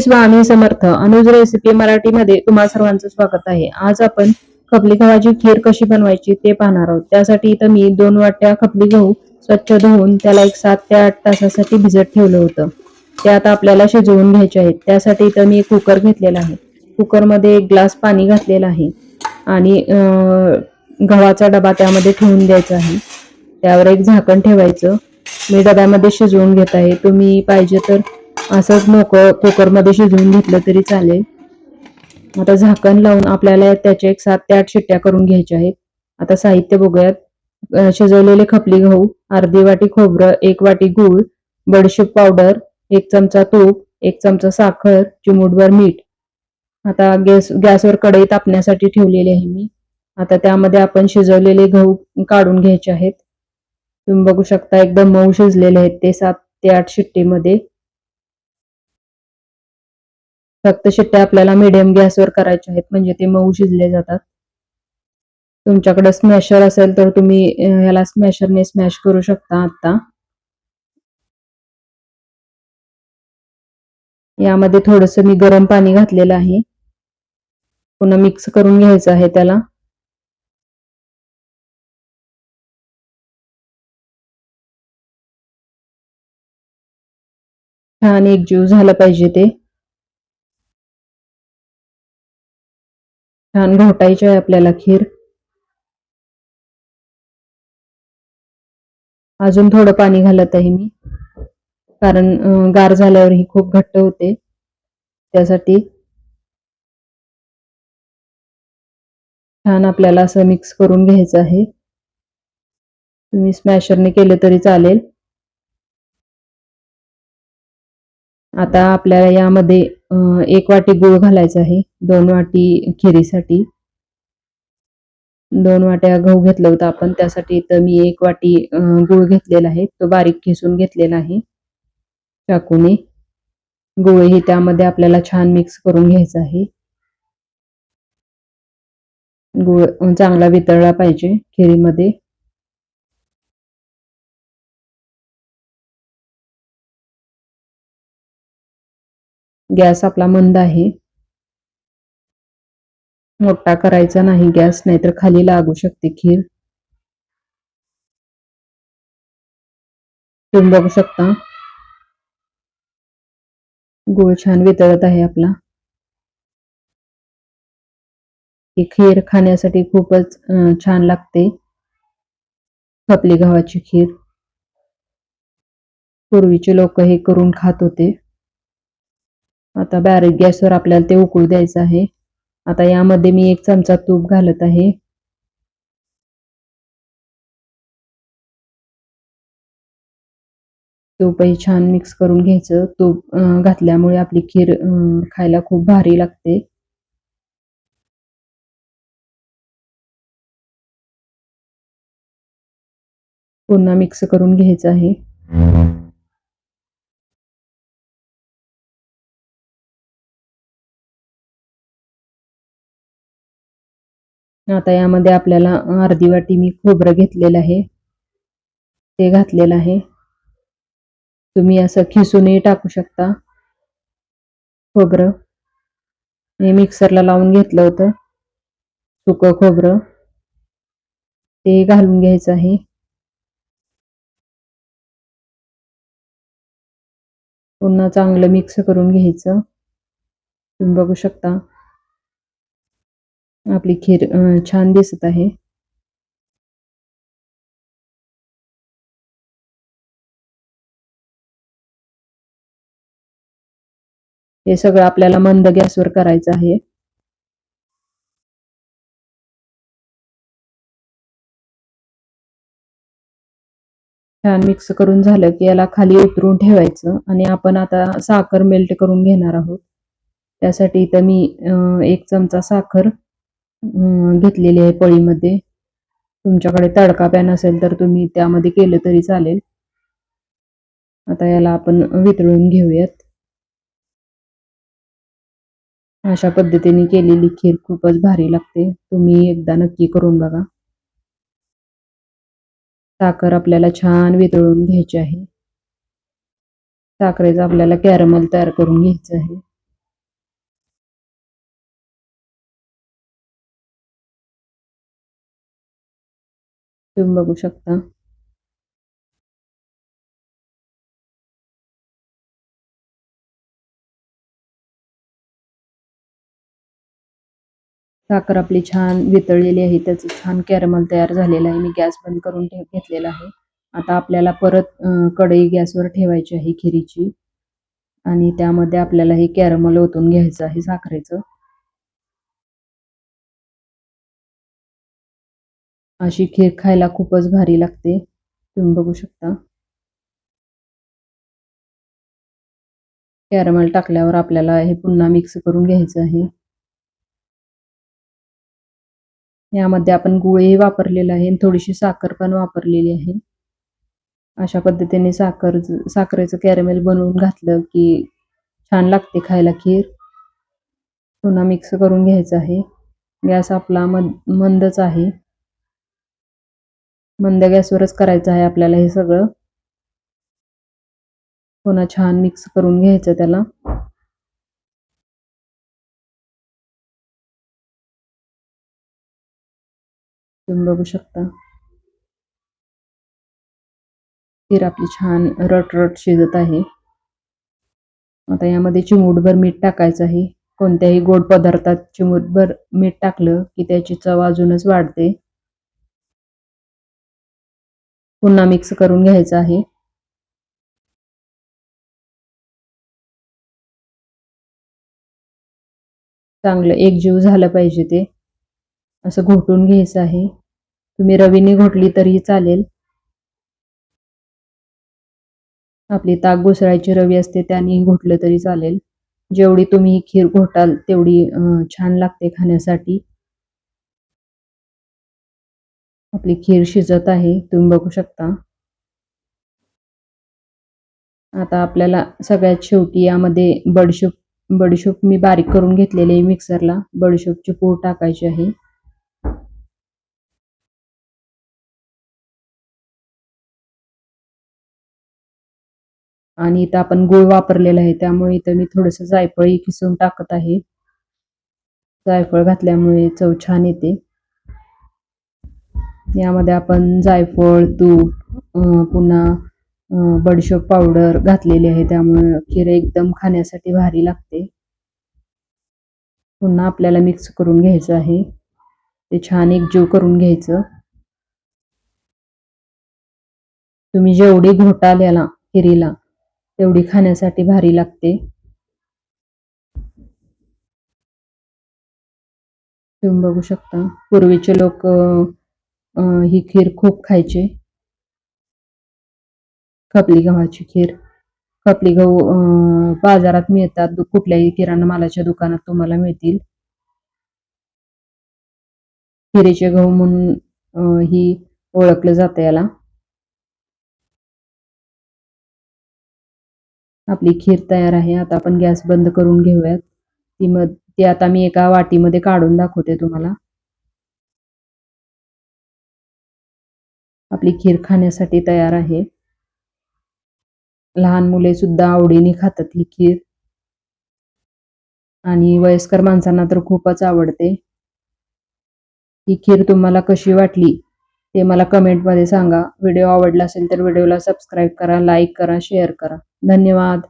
Shri Swami Samarth. Anuj recipe मराठीमध्ये तुम्हा सर्वांचं स्वागत आहे. आज आपण खपली गव्हाची खीर कशी बनवायची ते पाहणार आहोत. त्यासाठी इथं मी 2 वाट्या खपली गहू स्वच्छ धुवून त्याला 7 ते 8 तासासाठी भिजत ठेवलं होतं. ते आता आपल्याला शिजवून घ्यायचे आहेत. त्यासाठी इथं मी कुकर घेतलेला आहे. कुकरमध्ये 1 ग्लास पाणी घातलेलं आहे आणि गव्हाचा डबा त्यामध्ये ठेवून द्यायचा आहे. त्यावर एक झाकण ठेवायचं. मी डब्यामध्ये शिजवून घेत आहे. तुम्ही पाहिजे तर असंच मोकळं कुकरमध्ये शिजवून घेतलं तरी चालेल. आता झाकण लावून आपल्याला त्याचे 7 ते 8 शिट्ट्या करून घ्यायच्या आहेत. आता साहित्य बघूयात. शिजवलेले खपली गहू, अर्धी वाटी खोबरं, 1 वाटी गूळ, बडीशेप पावडर, 1 चमचा तूप, 1 चमचा साखर, चिमूटभर मीठ. आता गॅसवर कढई तापण्यासाठी ठेवलेली आहे मी. आता त्यामध्ये आपण शिजवलेले गहू काढून घ्यायचे आहेत. तुम्ही बघू शकता एकदम मऊ शिजलेले आहेत ते 7 ते 8 शिट्टीमध्ये. फक्त शिट्ट्या आपल्याला मीडियम गॅसवर करायच्या आहेत म्हणजे ते मऊ शिजले जातात. तुमच्याकडे स्मॅशर असेल तर तुम्ही ह्याला स्मॅशरने स्मॅश करू शकता. आता यामध्ये थोडंसं मी गरम पाणी घातलेलं आहे. पुन्हा मिक्स करून घ्यायचं आहे त्याला. छान एकजीव झालं पाहिजे ते. छान घोटायची आहे आपल्याला खीर. अजून थोडं पाणी घालत आहे मी, कारण गार झाल्यावर ही खूप घट्ट होते त्यासाठी. छान आपल्याला असं मिक्स करून घ्यायचं आहे. तुम्ही स्मॅशरने केलं तरी चालेल. आता आपल्याला यामध्ये 1 वाटी गूळ घालायचा आहे. 2 वाटी खिरीसाठी. 2 वाट्या गहू घेतलं होतं आपण, त्यासाठी इथं मी 1 वाटी गूळ घेतलेला आहे. तो बारीक किसून घेतलेला आहे चाकूने. गूळही त्यामध्ये आपल्याला छान मिक्स करून घ्यायचा आहे. गूळ चांगला वितळला पाहिजे खिरीमध्ये. गॅस आपला मंद आहे. मोठा करायचा नाही गॅस, नाहीतर खाली लागू शकते खीर. तुम्ही बघू शकता गूळ छान वितळत आहे आपला. ही खीर खाण्यासाठी खूपच छान लागते. खपली गव्हाची खीर पूर्वीचे लोक हे करून खात होते. आता बारीक गॅसवर आपल्याला ते उकळू द्यायचं आहे. आता यामध्ये मी 1 चमचा तूप घालत आहे. तूपही छान मिक्स करून घ्यायचं. तूप घातल्यामुळे आपली खीर खायला खूप भारी लागते. पुन्हा मिक्स करून घ्यायचं आहे. आता यामध्ये आपल्याला अर्धी वाटी मी खोबरं घेतलेलं आहे, ते घातलेलं आहे. तुम्ही असं खिसूनही टाकू शकता खोबरं. हे मिक्सरला लावून घेतलं होतं सुकं खोबरं, ते घालून घ्यायचं आहे. पुन्हा चांगलं मिक्स करून घ्यायचं. तुम्ही बघू शकता आपली खीर छान दिसत आहे. हे सगळं आपल्याला मंद गॅसवर करायचं आहे. छान मिक्स करून झालं की याला खाली उतरून ठेवायचं आणि आपण आता साखर मेल्ट करून घेणार आहोत. त्यासाठी इथं मी 1 चमचा साखर घेतलेली आहे पळीमध्ये. तुमच्याकडे तडका पॅन असेल तर तुम्ही त्यामध्ये केलं तरी चालेल. आता याला आपण वितळून घेऊयात. अशा पद्धतीने केलेली खीर खूपच भारी लागते. तुम्ही एकदा नक्की करून बघा. साखर आपल्याला छान वितळून घ्यायची आहे. साखरेचा आपल्याला कॅरमल तयार करून घ्यायचं आहे. तुम्ही बघू शकता. साखर आपली छान वितळलेली आहे. त्याचं छान कॅरमल तयार झालेलं आहे. मी गॅस बंद करून घेतलेला आहे. आता आपल्याला परत कढई गॅसवर ठेवायची आहे खिरीची आणि त्यामध्ये आपल्याला हे कॅरमल ओतून घ्यायचं आहे साखरेचं. अशी खीर खायला खूपच भारी लागते. तुम्ही बघू शकता. कॅरमल टाकल्यावर आपल्याला हे पुन्हा मिक्स करून घ्यायचं आहे. यामध्ये आपण गुळही वापरलेला आहे आणि थोडीशी साखर पण वापरलेली आहे. अशा पद्धतीने साखरेचं कॅरमेल बनवून घातलं की छान लागते खायला खीर. पुन्हा मिक्स करून घ्यायचं आहे. गॅस आपला मंदच आहे. मंद गॅसवरच करायचं आहे आपल्याला हे सगळं. पुन्हा छान मिक्स करून घ्यायचं त्याला. तुम्ही बघू शकता. खीर आपली छान रट शिजत आहे. आता यामध्ये चिमूटभर मीठ टाकायचं आहे. कोणत्याही गोड पदार्थात चिमूटभर मीठ टाकलं की त्याची चव अजूनच वाढते. पुन्हा मिक्स करून घ्यायचं आहे. चांगलं एकजीव झालं पाहिजे ते. असं घोटून घ्यायचं आहे. तुम्ही रवीने घोटली तरी चालेल. आपली ताक घुसळायची रवी असते त्याने घोटलं तरी चालेल. जेवढी तुम्ही खीर घोटाल तेवढी छान लागते खाण्यासाठी. आपली खीर शिजत आहे. तुम्ही बघू शकता. आता आपल्याला सगळ्यात शेवटी यामध्ये बडीशोप मी बारीक करून घेतलेली आहे मिक्सरला. बडीशोपची पूड टाकायची आहे. आणि इथं आपण गूळ वापरलेला आहे त्यामुळे इथं मी थोडंसं जायफळही किसून टाकत आहे. जायफळ घातल्यामुळे चव छान येते. यामध्ये आपण जायफळ, तूप, पुन्हा बडीशोप पावडर घातलेली आहे त्यामुळे खीर एकदम खाण्यासाठी भारी लागते. पुन्हा आपल्याला मिक्स करून घ्यायचं आहे. ते छान एकजीव करून घ्यायचं. तुम्ही जेवढी घोटाल याला खिरीला तेवढी खाण्यासाठी भारी लागते. तुम्ही बघू शकता. पूर्वीचे लोक ही खीर खूप खायचे. खपली गव्हाची खीर. खपली गहू बाजारात मिळतात. कुठल्याही किराणा मालाच्या दुकानात तुम्हाला मिळतील. खिरीचे गहू म्हणून ही ओळखलं जातं याला. आपली खीर तयार आहे. आता आपण गॅस बंद करून घेऊयात. ती आता मी एका वाटीमध्ये काढून दाखवते तुम्हाला. आपली खीर खाण्यासाठी तयार आहे. लहान मुले सुद्धा आवडीने खातात ही खीर आणि वयस्कर माणसांना तर खूपच आवडते. ही खीर तुम्हाला कशी वाटली ते मला कमेंटमध्ये सांगा. व्हिडिओ आवडला असेल तर व्हिडिओला सबस्क्राईब करा, लाईक करा, शेअर करा. धन्यवाद.